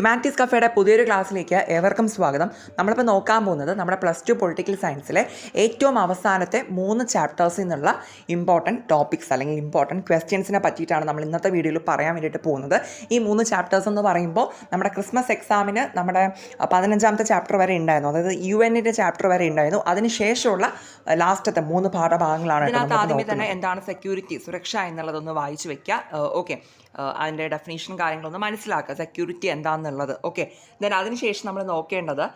Humanities കഫേയുടെ പുതിയൊരു ക്ലാസ്സിലേക്ക് ഏവർക്കും സ്വാഗതം. നമ്മളിപ്പോൾ നോക്കാൻ പോകുന്നത് നമ്മുടെ +2 പൊളിറ്റിക്കൽ സയൻസിലെ ഏറ്റവും അവസാനത്തെ 3 ചാപ്റ്റേഴ്സിൽ നിന്നുള്ള ഇമ്പോർട്ടൻറ്റ് ടോപ്പിക്സ് അല്ലെങ്കിൽ ഇമ്പോർട്ടൻറ്റ് ക്വസ്റ്റ്യൻസിനെ പറ്റിയിട്ടാണ് നമ്മൾ ഇന്നത്തെ വീഡിയോയിൽ പറയാൻ വേണ്ടിയിട്ട് പോകുന്നത്. ഈ 3 ചാപ്റ്റേഴ്സ് എന്ന് പറയുമ്പോൾ നമ്മുടെ ക്രിസ്മസ് എക്സാമിന് നമ്മുടെ 15ാമത്തെ ചാപ്റ്റർ വരെ ഉണ്ടായിരുന്നു, അതായത് UN-ൻ്റെ ചാപ്റ്റർ വരെ ഉണ്ടായിരുന്നു. അതിനുശേഷമുള്ള ലാസ്റ്റത്തെ 3 പാഠഭാഗങ്ങളാണ്. ഇതിനകത്ത് ആദ്യമേ തന്നെ എന്താണ് സെക്യൂരിറ്റി, സുരക്ഷ എന്നുള്ളതൊന്ന് വായിച്ചു വെക്കുക. ഓക്കെ, അതിൻ്റെ ഡെഫിനേഷൻ കാര്യങ്ങളൊന്ന് മനസ്സിലാക്കുക, സെക്യൂരിറ്റി എന്താണെന്നുള്ളത്. ഓക്കെ, ദെൻ അതിനുശേഷം നമ്മൾ നോക്കേണ്ടത്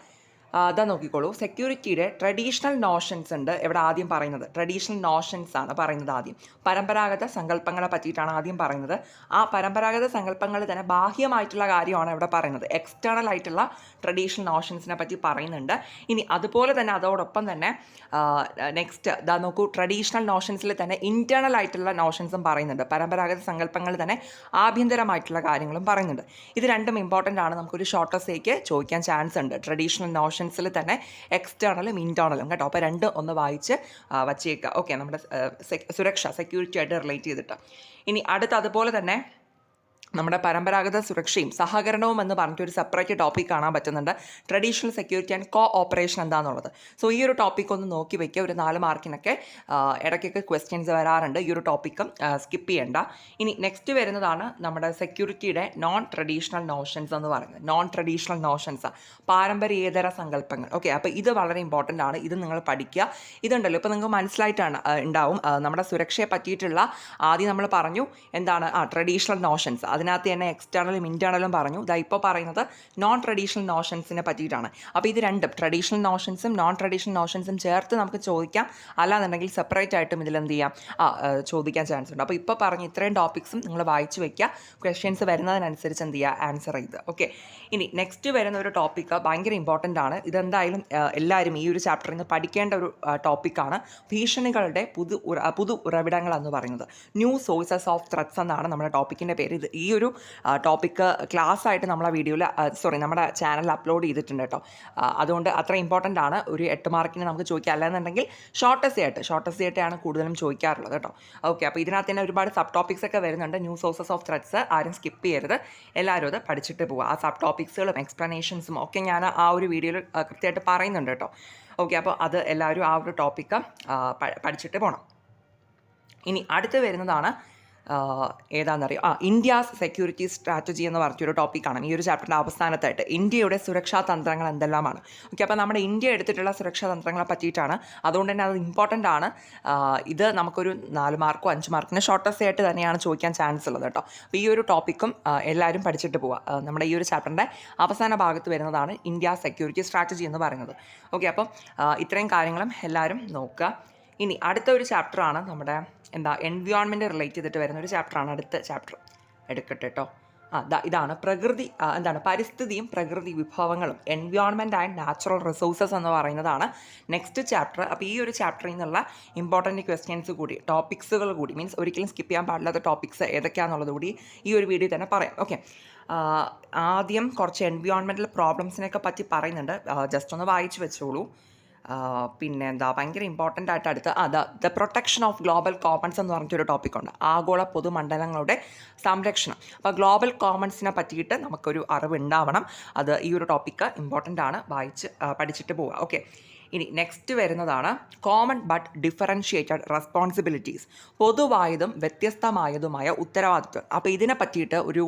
അതാ നോക്കിക്കോളൂ. സെക്യൂരിറ്റിയുടെ ട്രഡീഷണൽ നോഷൻസ് ഉണ്ട് ഇവിടെ ആദ്യം പറയുന്നത്. ട്രഡീഷണൽ നോഷൻസ് ആണ് പറയുന്നത് ആദ്യം. പരമ്പരാഗത സങ്കല്പങ്ങളെ പറ്റിയിട്ടാണ് ആദ്യം പറയുന്നത്. ആ പരമ്പരാഗത സങ്കല്പങ്ങൾ തന്നെ ബാഹ്യമായിട്ടുള്ള കാര്യമാണ് ഇവിടെ പറയുന്നത്. എക്സ്റ്റേണൽ ആയിട്ടുള്ള ട്രഡീഷണൽ നോഷൻസിനെ പറ്റി പറയുന്നുണ്ട്. ഇനി അതുപോലെ തന്നെ അതോടൊപ്പം തന്നെ നെക്സ്റ്റ് ഇതാ നോക്കൂ, ട്രഡീഷണൽ നോഷൻസിൽ തന്നെ ഇൻറ്റേർണൽ ആയിട്ടുള്ള നോഷൻസും പറയുന്നുണ്ട്. പരമ്പരാഗത സങ്കല്പങ്ങൾ തന്നെ ആഭ്യന്തരമായിട്ടുള്ള കാര്യങ്ങളും പറയുന്നുണ്ട്. ഇത് രണ്ടും ഇമ്പോർട്ടൻ്റ് ആണ്, നമുക്കൊരു ഷോർട്ട് എസ്സേക്ക് ചോദിക്കാൻ ചാൻസ് ഉണ്ട്. ട്രഡീഷണൽ നോഷൻസിൽ തന്നെ എക്സ്റ്റേണലും ഇൻറ്റേർണലും കേട്ടോ. അപ്പോൾ രണ്ട് ഒന്ന് വായിച്ച് വച്ചേക്കുക. ഓക്കെ, നമ്മുടെ സുരക്ഷ, സെക്യൂരിറ്റി ആയിട്ട് റിലേറ്റ് ചെയ്തിട്ട്. ഇനി അടുത്ത് അതുപോലെ തന്നെ നമ്മുടെ പരമ്പരാഗത സുരക്ഷയും സഹകരണവും എന്ന് പറഞ്ഞിട്ട് ഒരു സെപ്പറേറ്റ് ടോപ്പിക് കാണാൻ പറ്റുന്നുണ്ട്. Traditional security and co operation എന്താണെന്നുള്ളത്. സോ ഈ ഒരു ടോപ്പിക് ഒന്ന് നോക്കി വയ്ക്കുക. ഒരു 4 മാർക്കിനൊക്കെ ഇടയ്ക്കൊക്കെ ക്വസ്റ്റ്യൻസ് വരാറുണ്ട്. ഈ ഒരു ടോപ്പിക്കും സ്കിപ്പ് ചെയ്യേണ്ട. ഇനി നെക്സ്റ്റ് വരുന്നതാണ് നമ്മുടെ സെക്യൂരിറ്റിയുടെ നോൺ ട്രഡീഷണൽ നോഷൻസ് എന്ന് പറയുന്നത്. നോൺ ട്രഡീഷണൽ നോഷൻസ്, പാരമ്പര്യേതര സങ്കല്പങ്ങൾ. ഓക്കെ, അപ്പോൾ ഇത് വളരെ ഇമ്പോർട്ടൻ്റ് ആണ്. ഇത് നിങ്ങൾ പഠിക്കുക. ഇതുണ്ടല്ലോ, ഇപ്പോൾ നിങ്ങൾക്ക് മനസ്സിലായിട്ടാണ് ഉണ്ടാവും. നമ്മുടെ സുരക്ഷയെ പറ്റിയിട്ടുള്ള ആദ്യം നമ്മൾ പറഞ്ഞു എന്താണ് ട്രഡീഷണൽ നോഷൻസ്. അതിനകത്ത് തന്നെ എക്സ്റ്റേണലും ഇൻറ്റേർണലും പറഞ്ഞു. ഇതാ ഇപ്പോൾ പറയുന്നത് നോൺ ട്രഡീഷണൽ നോഷൻസിനെ പറ്റിയിട്ടാണ്. അപ്പോൾ ഇത് രണ്ടും ട്രഡീഷണൽ നോഷൻസും നോൺ ട്രഡീഷണൽ നോഷൻസും ചേർത്ത് നമുക്ക് ചോദിക്കാം. അല്ലാന്നുണ്ടെങ്കിൽ സെപ്പറേറ്റ് ആയിട്ടും ഇതിലെന്ത് ചെയ്യാം, ചോദിക്കാൻ ചാൻസ് ഉണ്ട്. അപ്പോൾ ഇപ്പോൾ പറഞ്ഞ ഇത്രയും ടോപ്പിക്സും നിങ്ങൾ വായിച്ച് വയ്ക്കുക. ക്വസ്റ്റ്യൻസ് വരുന്നതിനനുസരിച്ച് എന്ത് ചെയ്യുക, ആൻസർ ചെയ്ത്. ഓക്കെ, ഇനി നെക്സ്റ്റ് വരുന്ന ഒരു ടോപ്പിക്ക് ഭയങ്കര ഇമ്പോർട്ടൻ്റ് ആണ്. ഇതെന്തായാലും എല്ലാവരും ഈ ഒരു ചാപ്റ്ററിൽ നിന്ന് പഠിക്കേണ്ട ഒരു ടോപ്പിക്കാണ്. ഭീഷണികളുടെ പുതു ഉറവിടങ്ങൾ എന്ന് പറയുന്നത്. ന്യൂ സോഴ്സസ് ഓഫ് ത്രെറ്റ്സ് എന്നാണ് നമ്മുടെ ടോപ്പിക്കിൻ്റെ പേര്. ഇത് ഈ ഒരു ടോപ്പിക്ക് ക്ലാസ് ആയിട്ട് നമ്മളെ വീഡിയോയിൽ നമ്മുടെ ചാനലിൽ അപ്ലോഡ് ചെയ്തിട്ടുണ്ട് കേട്ടോ. അതുകൊണ്ട് അത്ര ഇമ്പോർട്ടൻ്റ് ആണ്. ഒരു 8 മാർക്കിന് നമുക്ക് ചോദിക്കാം. അല്ലാന്നുണ്ടെങ്കിൽ ഷോർട്ട് എസ്സേ ആയിട്ടാണ് കൂടുതലും ചോദിക്കാറുള്ളത് കേട്ടോ. ഓക്കെ, അപ്പോൾ ഇതിനകത്ത് തന്നെ ഒരുപാട് സബ് ടോപ്പിക്സ് ഒക്കെ വരുന്നുണ്ട്. ന്യൂ സോഴ്സസ് ഓഫ് ത്രെറ്റ്സ് ആരും സ്കിപ്പ് ചെയ്യരുത്, എല്ലാവരും അത് പഠിച്ചിട്ട് പോവുക. ആ സബ് ടോപ്പിക്സുകളും എക്സ്പ്ലനേഷൻസും ഒക്കെ ഞാൻ ആ ഒരു വീഡിയോയിൽ കൃത്യമായിട്ട് പറയുന്നുണ്ട് കേട്ടോ. ഓക്കെ, അപ്പോൾ അത് എല്ലാവരും ആ ഒരു ടോപ്പിക്ക് പഠിച്ചിട്ട് പോകണം. ഇനി അടുത്ത് വരുന്നതാണ് ഏതാണെന്നറിയോ, ഇന്ത്യാസ് സെക്യൂരിറ്റി സ്ട്രാറ്റജി എന്ന് പറഞ്ഞൊരു ടോപ്പിക്കാണ് ഈ ഒരു ചാപ്റ്ററിൻ്റെ അവസാനത്തായിട്ട്. ഇന്ത്യയുടെ സുരക്ഷാ തന്ത്രങ്ങൾ എന്തെല്ലാമാണ്. ഓക്കെ, അപ്പോൾ നമ്മുടെ ഇന്ത്യ എടുത്തിട്ടുള്ള സുരക്ഷാ തന്ത്രങ്ങളെ പറ്റിയിട്ടാണ്. അതുകൊണ്ട് തന്നെ അത് ഇമ്പോർട്ടൻ്റ് ആണ്. ഇത് നമുക്കൊരു 4 മാർക്കോ 5 മാർക്കിന് ഷോർട്ട് എസ്സേ ആയിട്ട് തന്നെയാണ് ചോദിക്കാൻ ചാൻസ് ഉള്ളത് കേട്ടോ. അപ്പോൾ ഈ ഒരു ടോപ്പിക്കും എല്ലാവരും പഠിച്ചിട്ട് പോവുക. നമ്മുടെ ഈ ഒരു ചാപ്റ്ററിൻ്റെ അവസാന ഭാഗത്ത് വരുന്നതാണ് ഇന്ത്യ സെക്യൂരിറ്റി സ്ട്രാറ്റജി എന്ന് പറയുന്നത്. ഓക്കെ, അപ്പം ഇത്രയും കാര്യങ്ങളും എല്ലാവരും നോക്കുക. ഇനി അടുത്ത ഒരു ചാപ്റ്ററാണ് നമ്മുടെ എൻവയോൺമെൻറ്റ് റിലേറ്റ് ചെയ്തിട്ട് വരുന്ന ഒരു ചാപ്റ്ററാണ്. അടുത്ത ചാപ്റ്റർ എടുക്കട്ടെ കേട്ടോ. ഇതാണ് പരിസ്ഥിതിയും പ്രകൃതി വിഭവങ്ങളും, എൻവയോൺമെൻറ്റ് ആൻഡ് നാച്ചുറൽ റിസോഴ്സസ് എന്ന് പറയുന്നതാണ് നെക്സ്റ്റ് ചാപ്റ്റർ. അപ്പോൾ ഈ ഒരു ചാപ്റ്ററിൽ നിന്നുള്ള ഇമ്പോർട്ടൻറ്റ് ക്വസ്റ്റ്യൻസ് കൂടി, ടോപ്പിക്സുകൾ കൂടി, മീൻസ് ഒരിക്കലും സ്കിപ്പ് ചെയ്യാൻ പാടില്ലാത്ത ടോപ്പിക്സ് ഏതൊക്കെയാണെന്നുള്ളത് കൂടി ഈ ഒരു വീഡിയോ തന്നെ പറയാം. ഓക്കെ, ആദ്യം കുറച്ച് എൻവയോൺമെൻറ്റൽ പ്രോബ്ലംസിനെയൊക്കെ പറ്റി പറയുന്നുണ്ട്. ജസ്റ്റ് ഒന്ന് വായിച്ച് വെച്ചോളൂ. പിന്നെ ഭയങ്കര ഇമ്പോർട്ടൻ്റ് ആയിട്ട് അടുത്ത് the protection of global Commons എന്ന് പറഞ്ഞിട്ടൊരു ടോപ്പിക്കുണ്ട്. ആഗോള പൊതുമണ്ഡലങ്ങളുടെ സംരക്ഷണം. അപ്പോൾ ഗ്ലോബൽ കോമൺസിനെ പറ്റിയിട്ട് നമുക്കൊരു അറിവുണ്ടാവണം. അത് ഈ ഒരു ടോപ്പിക്ക് ഇമ്പോർട്ടൻ്റ് ആണ്, പഠിച്ചിട്ട് പോവുക. ഓക്കെ, ഇനി നെക്സ്റ്റ് വരുന്നതാണ് കോമൺ ബട്ട് ഡിഫറൻഷിയേറ്റഡ് റെസ്പോൺസിബിലിറ്റീസ്, പൊതുവായതും വ്യത്യസ്തമായതുമായ ഉത്തരവാദിത്വം. അപ്പോൾ ഇതിനെ പറ്റിയിട്ട് ഒരു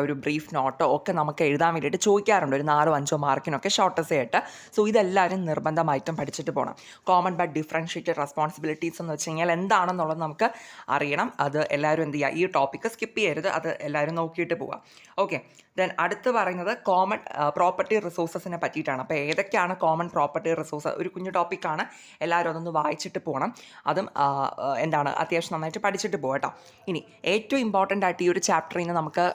ഒരു ബ്രീഫ് നോട്ടോ ഒക്കെ നമുക്ക് എഴുതാൻ വേണ്ടിയിട്ട് ചോദിക്കാറുണ്ട്, ഒരു 4-5 മാർക്കിനൊക്കെ ഷോർട്ട് എസ്സേ ആയിട്ട്. സോ ഇതെല്ലാവരും നിർബന്ധമായിട്ടും പഠിച്ചിട്ട് പോകണം. കോമൺ ബട്ട് ഡിഫറൻഷിയേറ്റഡ് റെസ്പോൺസിബിലിറ്റീസ് എന്ന് വെച്ച് കഴിഞ്ഞാൽ എന്താണെന്നുള്ളത് നമുക്ക് അറിയണം. അത് എല്ലാവരും എന്ത് ചെയ്യുക, ഈ ടോപ്പിക്ക് സ്കിപ്പ് ചെയ്യരുത്, അത് എല്ലാവരും നോക്കിയിട്ട് പോവുക. ഓക്കെ, ദെൻ അടുത്ത് പറയുന്നത് കോമൺ പ്രോപ്പർട്ടി റിസോഴ്സസിനെ പറ്റിയിട്ടാണ്. അപ്പോൾ ഏതൊക്കെയാണ് കോമൺ പ്രോപ്പർട്ടി റിസോഴ്സ്, ഒരു കുഞ്ഞു ടോപ്പിക്കാണ്, എല്ലാവരും അതൊന്ന് വായിച്ചിട്ട് പോകണം. അതും അത്യാവശ്യം നന്നായിട്ട് പഠിച്ചിട്ട് പോകാം കേട്ടോ. ഇനി ഏറ്റവും ഇമ്പോർട്ടൻ്റ് ആയിട്ട് ഈ ഒരു ചാപ്റ്ററിൽ നിന്ന് നമുക്ക്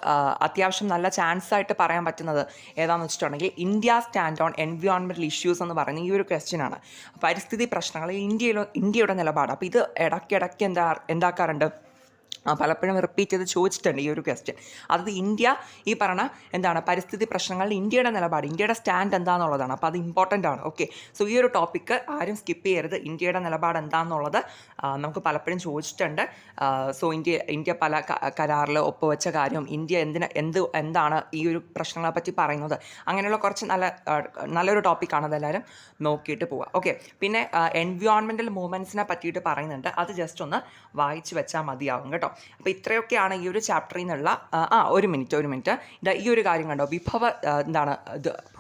അത്യാവശ്യം നല്ല ചാൻസ് ആയിട്ട് പറയാൻ പറ്റുന്നത് ഏതാണെന്ന് വെച്ചിട്ടുണ്ടെങ്കിൽ India stand on environmental issues എന്ന് പറയുന്ന ഈ ഒരു ക്വസ്റ്റ്യനാണ്. പരിസ്ഥിതി പ്രശ്നങ്ങളിൽ ഇന്ത്യയുടെ നിലപാട്. അപ്പോൾ ഇത് ഇടയ്ക്കിടയ്ക്ക് എന്താക്കാറുണ്ട്, പലപ്പോഴും റിപ്പീറ്റ് ചെയ്ത് ചോദിച്ചിട്ടുണ്ട് ഈ ഒരു ക്വസ്റ്റ്യൻ. അത് ഇന്ത്യ ഈ പറഞ്ഞ എന്താണ് പരിസ്ഥിതി പ്രശ്നങ്ങളിൽ ഇന്ത്യയുടെ നിലപാട്, ഇന്ത്യയുടെ സ്റ്റാൻഡ് എന്താണെന്നുള്ളതാണ്. അപ്പോൾ അത് ഇമ്പോർട്ടൻ്റ് ആണ്. ഓക്കെ, സോ ഈ ഒരു ടോപ്പിക്ക് ആരും സ്കിപ്പ് ചെയ്യരുത്. ഇന്ത്യയുടെ നിലപാട് എന്താണെന്നുള്ളത് നമുക്ക് പലപ്പോഴും ചോദിച്ചിട്ടുണ്ട്. സോ ഇന്ത്യ പല കരാറിൽ ഒപ്പുവെച്ച കാര്യം, ഇന്ത്യ എന്താണ് ഈ ഒരു പ്രശ്നങ്ങളെ പറ്റി പറയുന്നത്, അങ്ങനെയുള്ള കുറച്ച് നല്ലൊരു ടോപ്പിക്കാണ്. അതെല്ലാവരും നോക്കിയിട്ട് പോവുക. ഓക്കെ, പിന്നെ എൻവയോൺമെൻറ്റൽ മൂവ്മെൻറ്റ്സിനെ പറ്റിയിട്ട് പറയുന്നുണ്ട്. അത് ജസ്റ്റ് ഒന്ന് വായിച്ച് വെച്ചാൽ മതിയാവും കേട്ടോ. അപ്പോൾ ഇത്രയൊക്കെയാണ് ഈ ഒരു ചാപ്റ്ററിൽ നിന്നുള്ള ഒരു മിനിറ്റ് ഇതാ ഈ ഒരു കാര്യം കണ്ടോ,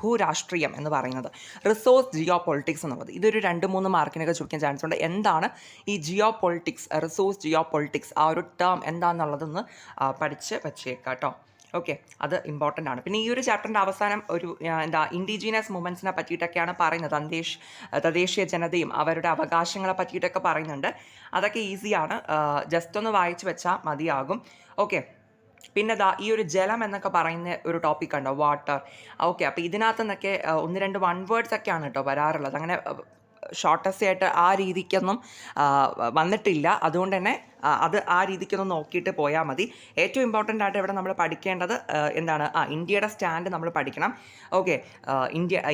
ഭൂരാഷ്ട്രീയം എന്ന് പറയുന്നത്, റിസോഴ്സ് ജിയോ പൊളിറ്റിക്സ് എന്നുള്ളത്. ഇതൊരു 2-3 മാർക്കിനൊക്കെ ചോദിക്കാൻ ചാൻസ് ഉണ്ട്. എന്താണ് ഈ geo politics, resource geo politics, ആ ഒരു ടേം എന്താണെന്നുള്ളതൊന്ന് പഠിച്ച് വെച്ചേക്കാം കേട്ടോ. ഓക്കെ, അത് ഇമ്പോർട്ടൻ്റ് ആണ്. പിന്നെ ഈ ഒരു ചാപ്റ്ററിൻ്റെ അവസാനം ഒരു ഇൻഡിജീനിയസ് മൂവ്മെൻറ്റ്സിനെ പറ്റിയിട്ടൊക്കെയാണ് പറയുന്നത്. തദ്ദേശീയ ജനതയും അവരുടെ അവകാശങ്ങളെ പറ്റിയിട്ടൊക്കെ പറയുന്നുണ്ട്. അതൊക്കെ ഈസിയാണ്, ജസ്റ്റ് ഒന്ന് വായിച്ച് വെച്ചാൽ മതിയാകും. ഓക്കെ, പിന്നെ ഈ ഒരു ജലം എന്നൊക്കെ പറയുന്ന ഒരു ടോപ്പിക് ഉണ്ടോ, വാട്ടർ. ഓക്കെ, അപ്പോൾ ഇതിനകത്ത് നിന്നൊക്കെ 1-2 1 വേർഡ്സ് ഒക്കെയാണ് കേട്ടോ വരാറുള്ളത്. അങ്ങനെ ഷോർട്ടസ്റ്റ് ആയിട്ട് ആ രീതിക്കൊന്നും വന്നിട്ടില്ല. അതുകൊണ്ട് തന്നെ അത് ആ രീതിക്കൊന്നും നോക്കിയിട്ട് പോയാൽ മതി. ഏറ്റവും ഇമ്പോർട്ടൻ്റ് ആയിട്ട് ഇവിടെ നമ്മൾ പഠിക്കേണ്ടത് ഇന്ത്യയുടെ സ്റ്റാൻഡ് നമ്മൾ പഠിക്കണം. ഓക്കെ,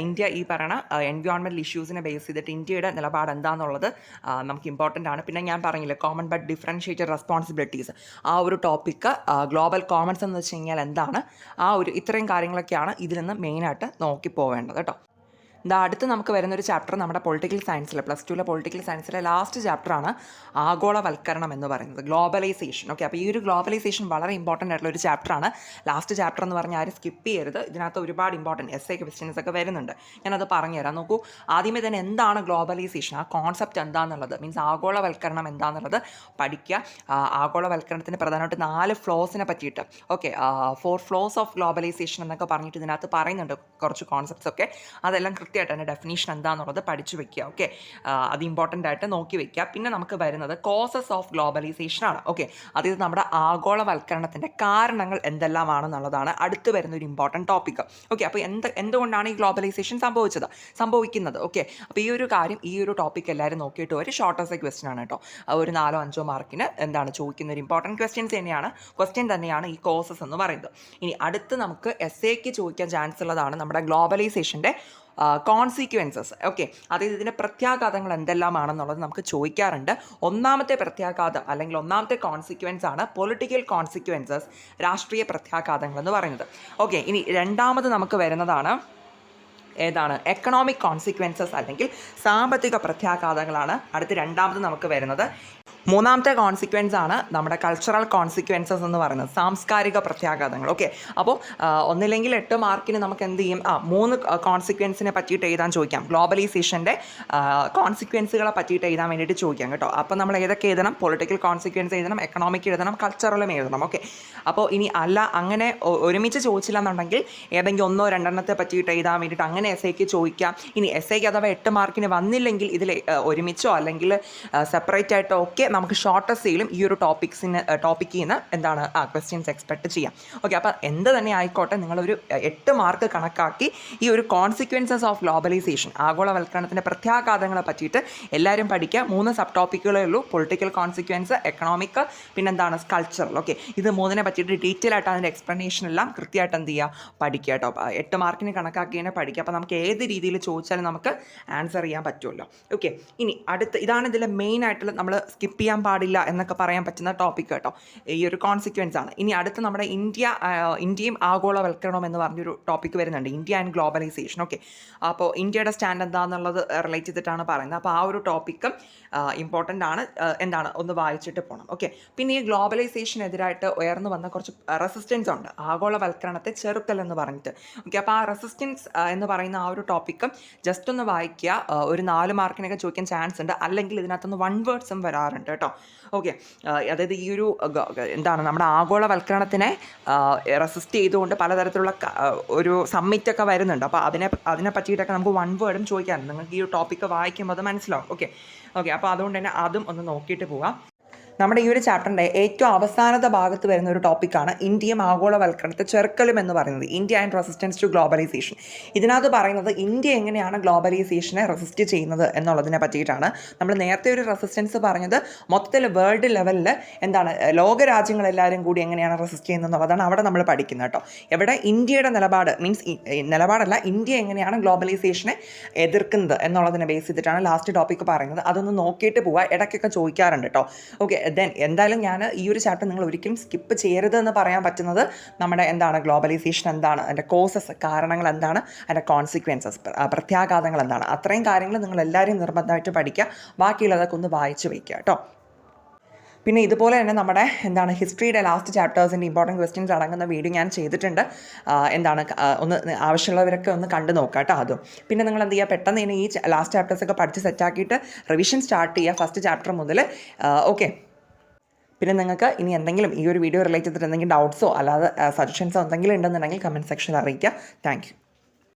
ഇന്ത്യ ഈ പറയണ എൻവയോൺമെൻറ്റൽ ഇഷ്യൂസിനെ ബേസ് ചെയ്തിട്ട് ഇന്ത്യയുടെ നിലപാട് എന്താണെന്നുള്ളത് നമുക്ക് ഇമ്പോർട്ടൻ്റ് ആണ്. പിന്നെ ഞാൻ പറഞ്ഞില്ലേ, കോമൺ ബട്ട് ഡിഫറൻഷ്യേറ്റഡ് റെസ്പോൺസിബിലിറ്റീസ്, ആ ഒരു ടോപ്പിക്ക്, ഗ്ലോബൽ കോമൺസ് എന്ന് വെച്ച് കഴിഞ്ഞാൽ എന്താണ്, ഇത്രയും കാര്യങ്ങളൊക്കെയാണ് ഇതിൽ നിന്ന് മെയിനായിട്ട് നോക്കി പോവേണ്ടത് കേട്ടോ. അടുത്ത് നമുക്ക് വരുന്നൊരു ചാപ്റ്റർ നമ്മുടെ പൊളിറ്റിക്കൽ സയൻസിൽ, +2 പൊളിറ്റിക്കൽ സയൻസിലെ ലാസ്റ്റ് ചാപ്റ്ററാണ് ആഗോളവൽക്കരണം എന്ന് പറയുന്നത്, ഗ്ലോബലൈസേഷൻ. ഓക്കെ, അപ്പോൾ ഈ ഒരു ഗ്ലോബലൈസേഷൻ വളരെ ഇമ്പോർട്ടൻ്റ് ആയിട്ടുള്ള ഒരു ചാപ്റ്ററാണ്. ലാസ്റ്റ് ചാപ്റ്റർ എന്ന് പറഞ്ഞാൽ ആരും സ്കിപ്പ് ചെയ്യരുത്. ഇതിനകത്ത് ഒരുപാട് ഇമ്പോർട്ടൻറ്റ് എസ്സേ ക്വസ്റ്റ്യൻസ് ഒക്കെ വരുന്നുണ്ട്. ഞാനത് പറഞ്ഞുതരാം. നോക്കൂ, ആദ്യമേ തന്നെ എന്താണ് ഗ്ലോബലൈസേഷൻ, ആ കോൺസെപ്റ്റ് എന്താണെന്നുള്ളത്, മീൻസ് ആഗോളവൽക്കരണം എന്താണെന്നുള്ളത് പഠിക്കുക. ആഗോളവൽക്കരണത്തിന് പ്രധാനമായിട്ട് 4 ഫ്ലോസിനെ പറ്റിയിട്ട്, ഓക്കെ, 4 ഫ്ലോസ് ഓഫ് ഗ്ലോബലൈസേഷൻ എന്നൊക്കെ പറഞ്ഞിട്ട് ഇതിനകത്ത് പറയുന്നുണ്ട് കുറച്ച് കോൺസെപ്റ്റ്സ് ഒക്കെ. അതെല്ലാം കൃത്യമായിട്ട് തന്നെ ഡെഫിനീഷൻ എന്താണെന്നുള്ളത് പഠിച്ചു വെക്കുക. ഓക്കെ, അത് ഇമ്പോർട്ടൻ്റ് ആയിട്ട് നോക്കി വെക്കുക. പിന്നെ നമുക്ക് വരുന്നത് കോസസ് ഓഫ് ഗ്ലോബലൈസേഷൻ ആണ്. ഓക്കെ, അതായത് നമ്മുടെ ആഗോളവൽക്കരണത്തിൻ്റെ കാരണങ്ങൾ എന്തെല്ലാമാണെന്നുള്ളതാണ് അടുത്ത് വരുന്നൊരു ഇമ്പോർട്ടൻറ്റ് ടോപ്പിക്ക്. ഓക്കെ, അപ്പോൾ എന്തുകൊണ്ടാണ് ഈ ഗ്ലോബലൈസേഷൻ സംഭവിക്കുന്നത്. ഓക്കെ, അപ്പോൾ ഈ ഒരു ടോപ്പിക്ക് എല്ലാവരും നോക്കിയിട്ട് ഒരു ഷോർട്ടസ്റ്റ് ക്വസ്റ്റ്യൻ ആണ് കേട്ടോ. ഒരു 4-5 മാർക്കിന് ചോദിക്കുന്ന ഒരു ഇമ്പോർട്ടൻറ്റ് ക്വസ്റ്റ്യൻ തന്നെയാണ് ഈ കോസസ് എന്ന് പറയുന്നത്. ഇനി അടുത്ത് നമുക്ക് എസ്സേക്ക് ചോദിക്കാൻ ചാൻസ് ഉള്ളതാണ് നമ്മുടെ ഗ്ലോബലൈസേഷൻ്റെ കോൺസിക്വൻസസ്. ഓക്കെ, അതായത് ഇതിൻ്റെ പ്രത്യാഘാതങ്ങൾ എന്തെല്ലാമാണെന്നുള്ളത് നമുക്ക് ചോദിക്കാറുണ്ട്. ഒന്നാമത്തെ പ്രത്യാഘാതം അല്ലെങ്കിൽ ഒന്നാമത്തെ കോൺസിക്വൻസ് ആണ് പൊളിറ്റിക്കൽ കോൺസിക്വൻസസ്, രാഷ്ട്രീയ പ്രത്യാഘാതങ്ങൾ എന്ന് പറയുന്നത്. ഓക്കെ, ഇനി രണ്ടാമത് നമുക്ക് വരുന്നതാണ് എക്കണോമിക് കോൺസിക്വൻസസ് അല്ലെങ്കിൽ സാമ്പത്തിക പ്രത്യാഘാതങ്ങളാണ് അടുത്ത് രണ്ടാമത് നമുക്ക് വരുന്നത്. മൂന്നാമത്തെ കോൺസിക്വൻസ് ആണ് നമ്മുടെ കൾച്ചറൽ കോൺസിക്വൻസസ് എന്ന് പറയുന്നത്, സാംസ്കാരിക പ്രത്യാഘാതങ്ങൾ. ഓക്കെ, അപ്പോൾ ഒന്നില്ലെങ്കിൽ 8 മാർക്കിന് നമുക്ക് എന്ത് ചെയ്യും, 3 കോൺസിക്വൻസിനെ പറ്റിയിട്ട് എഴുതാൻ ചോദിക്കാം. ഗ്ലോബലൈസേഷൻ്റെ കോൺസിക്വൻസുകളെ പറ്റിയിട്ട് എഴുതാൻ വേണ്ടിയിട്ട് ചോദിക്കാം കേട്ടോ. അപ്പോൾ നമ്മൾ ഏതൊക്കെ എഴുതണം, പൊളിറ്റിക്കൽ കോൺസിക്വൻസ് എഴുതണം, എക്കണോമിക് എഴുതണം, കൾച്ചറലും എഴുതണം. ഓക്കെ, അപ്പോൾ ഇനി അങ്ങനെ ഒരുമിച്ച് ചോദിച്ചില്ല എന്നുണ്ടെങ്കിൽ ഏതെങ്കിലും 1-2 പറ്റിയിട്ട് എഴുതാൻ വേണ്ടിയിട്ട് അങ്ങനെ എസ്സേക്ക് ചോദിക്കാം. ഇനി എസ്സേക്ക് അഥവാ 8 മാർക്കിന് വന്നില്ലെങ്കിൽ ഇതിൽ ഒരുമിച്ചോ അല്ലെങ്കിൽ സെപ്പറേറ്റ് ആയിട്ടോ ഒക്കെ നമുക്ക് ഷോർട്ടസ്റ്റിലും ഈ ഒരു ടോപ്പിക്കിൽ നിന്ന് ക്വസ്റ്റ്യൻസ് എക്സ്പെക്ട് ചെയ്യാം. ഓക്കെ, അപ്പോൾ എന്ത് തന്നെ ആയിക്കോട്ടെ, നിങ്ങളൊരു 8 മാർക്ക് കണക്കാക്കി ഈ ഒരു കോൺസിക്വൻസസ് ഓഫ് ഗ്ലോബലൈസേഷൻ, ആഗോളവൽക്കരണത്തിൻ്റെ പ്രത്യാഘാതങ്ങളെ പറ്റിയിട്ട് എല്ലാവരും പഠിക്കുക. 3 സബ് ടോപ്പിക്കുകളേ ഉള്ളൂ, political consequence, economic, cultural. Okay, ഇത് 3 പറ്റിയിട്ട് ഡീറ്റെയിൽ ആയിട്ട് അതിൻ്റെ എക്സ്പ്ലനേഷൻ എല്ലാം കൃത്യമായിട്ട് എന്ത് ചെയ്യുക, പഠിക്കുക കേട്ടോ. 8 മാർക്കിന് കണക്കാക്കി തന്നെ പഠിക്കുക. അപ്പോൾ നമുക്ക് ഏത് രീതിയിൽ ചോദിച്ചാലും നമുക്ക് ആൻസർ ചെയ്യാൻ പറ്റുമല്ലോ. ഓക്കെ, ഇനി ഇതാണ് ഇതിലെ മെയിൻ ആയിട്ടുള്ള നമ്മൾ സ്കിപ്പ് ചെയ്യാൻ പാടില്ല എന്നൊക്കെ പറയാൻ പറ്റുന്ന ടോപ്പിക് കേട്ടോ, ഈ ഒരു കോൺസിക്വൻസ് ആണ്. ഇനി അടുത്ത് നമ്മുടെ ഇന്ത്യയും ആഗോളവൽക്കരണം എന്ന് പറഞ്ഞൊരു ടോപ്പിക്ക് വരുന്നുണ്ട്, ഇന്ത്യ ആൻഡ് ഗ്ലോബലൈസേഷൻ. ഓക്കെ, അപ്പോൾ ഇന്ത്യയുടെ സ്റ്റാൻഡ് എന്താണെന്നുള്ളത് റിലേറ്റ് ചെയ്തിട്ടാണ് പറയുന്നത്. അപ്പോൾ ആ ഒരു ടോപ്പിക്കും ഇമ്പോർട്ടൻ്റ് ആണ്, ഒന്ന് വായിച്ചിട്ട് പോകണം. ഓക്കെ, പിന്നെ ഈ ഗ്ലോബലൈസേഷനെതിരായിട്ട് ഉയർന്നു വന്ന കുറച്ച് റെസിസ്റ്റൻസ് ഉണ്ട്, ആഗോളവൽക്കരണത്തെ ചെറുക്കൽ എന്ന് പറഞ്ഞിട്ട്. ഓക്കെ, അപ്പോൾ ആ റെസിസ്റ്റൻസ് എന്ന് പറയുന്ന ആ ഒരു ടോപ്പിക്കും ജസ്റ്റ് ഒന്ന് വായിക്കുക. ഒരു 4 മാർക്കിനൊക്കെ ചോദിക്കാൻ ചാൻസ് ഉണ്ട്, അല്ലെങ്കിൽ ഇതിനകത്തൊന്ന് 1 വേർഡ്സും വരാറുണ്ട് കേട്ടോ. ഓക്കെ, അതായത് ഈ ഒരു നമ്മുടെ ആഗോളവൽക്കരണത്തിനെ റെസിസ്റ്റ് ചെയ്തുകൊണ്ട് പലതരത്തിലുള്ള ഒരു സമ്മിറ്റൊക്കെ വരുന്നുണ്ട്. അപ്പോൾ അതിനെ പറ്റിയിട്ടൊക്കെ നമുക്ക് 1 വേർഡും ചോദിക്കാറുണ്ട്. നിങ്ങൾക്ക് ഈ ഒരു ടോപ്പിക്ക് വായിക്കുമ്പോൾ അത് മനസ്സിലാവും. ഓക്കെ, അപ്പോൾ അതുകൊണ്ട് തന്നെ അതും ഒന്ന് നോക്കിയിട്ട് പോകാം. നമ്മുടെ ഈ ഒരു ചാപ്റ്ററിൻ്റെ ഏറ്റവും അവസാനത്തെ ഭാഗത്ത് വരുന്ന ഒരു ടോപ്പിക്കാണ് ഇന്ത്യയും ആഗോളവൽക്കരണത്തെ ചെറുക്കലും എന്ന് പറയുന്നത്, India and resistance to globalisation. ഇതിനകത്ത് പറയുന്നത് ഇന്ത്യ എങ്ങനെയാണ് ഗ്ലോബലൈസേഷനെ റെസിസ്റ്റ് ചെയ്യുന്നത് എന്നുള്ളതിനെ പറ്റിയിട്ടാണ്. നമ്മൾ നേരത്തെ ഒരു റെസിസ്റ്റൻസ് പറഞ്ഞത് മൊത്തത്തിൽ വേൾഡ് ലെവലിൽ എന്താണ് ലോകരാജ്യങ്ങളെല്ലാവരും കൂടി എങ്ങനെയാണ് റെസിസ്റ്റ് ചെയ്യുന്നത് എന്നുള്ളതാണ് അവിടെ നമ്മൾ പഠിക്കുന്നത് കേട്ടോ. എവിടെ ഇന്ത്യയുടെ നിലപാട് നിലപാടല്ല, ഇന്ത്യ എങ്ങനെയാണ് ഗ്ലോബലൈസേഷനെ എതിർക്കുന്നത് എന്നുള്ളതിനെ ബേസ് ചെയ്തിട്ടാണ് ലാസ്റ്റ് ടോപ്പിക്ക് പറയുന്നത്. അതൊന്ന് നോക്കിയിട്ട് പോവുക, ഇടയ്ക്കൊക്കെ ചോദിക്കാറുണ്ട് കേട്ടോ. ഓക്കെ, ദെൻ എന്തായാലും ഞാൻ ഈ ഒരു ചാപ്റ്റർ നിങ്ങൾ ഒരിക്കലും സ്കിപ്പ് ചെയ്യരുത് എന്ന് പറയാൻ പറ്റുന്നത് നമ്മുടെ എന്താണ് ഗ്ലോബലൈസേഷൻ എന്താണ്, അതിൻ്റെ കോസസ് കാരണങ്ങൾ എന്താണ്, അതിൻ്റെ കോൺസിക്വൻസസ് പ്രത്യാഘാതങ്ങൾ എന്താണ്, അത്രയും കാര്യങ്ങൾ നിങ്ങൾ എല്ലാവരും നിർബന്ധമായിട്ട് പഠിക്കുക. ബാക്കിയുള്ളതൊക്കെ ഒന്ന് വായിച്ച് വയ്ക്കുക കേട്ടോ. പിന്നെ ഇതുപോലെ തന്നെ നമ്മുടെ എന്താണ് ഹിസ്റ്ററിയുടെ ലാസ്റ്റ് ചാപ്റ്റേഴ്സിൻ്റെ ഇമ്പോർട്ടൻറ്റ് ക്വസ്റ്റ്യൻസ് അടങ്ങുന്ന വീഡിയോ ഞാൻ ചെയ്തിട്ടുണ്ട്. ഒന്ന് ആവശ്യമുള്ളവരൊക്കെ ഒന്ന് കണ്ടു നോക്കുക കേട്ടോ അതും. പിന്നെ നിങ്ങൾ എന്ത് ചെയ്യുക, പെട്ടെന്ന് തന്നെ ഈ ലാസ്റ്റ് ചാപ്റ്റേഴ്സൊക്കെ പഠിച്ച് സെറ്റാക്കിയിട്ട് റിവിഷൻ സ്റ്റാർട്ട് ചെയ്യുക ഫസ്റ്റ് ചാപ്റ്റർ മുതൽ. ഓക്കെ, പിന്നെ നിങ്ങൾക്ക് ഇനി എന്തെങ്കിലും ഈ ഒരു വീഡിയോ റിലേറ്റ് ചെയ്തിട്ട് എന്തെങ്കിലും ഡൗട്ട്സോ അല്ലാതെ സജഷൻസോ എന്തെങ്കിലും ഉണ്ടെന്നുണ്ടെങ്കിൽ കമൻറ്റ് സെക്ഷനിൽ അറിയിക്കുക. Thank you.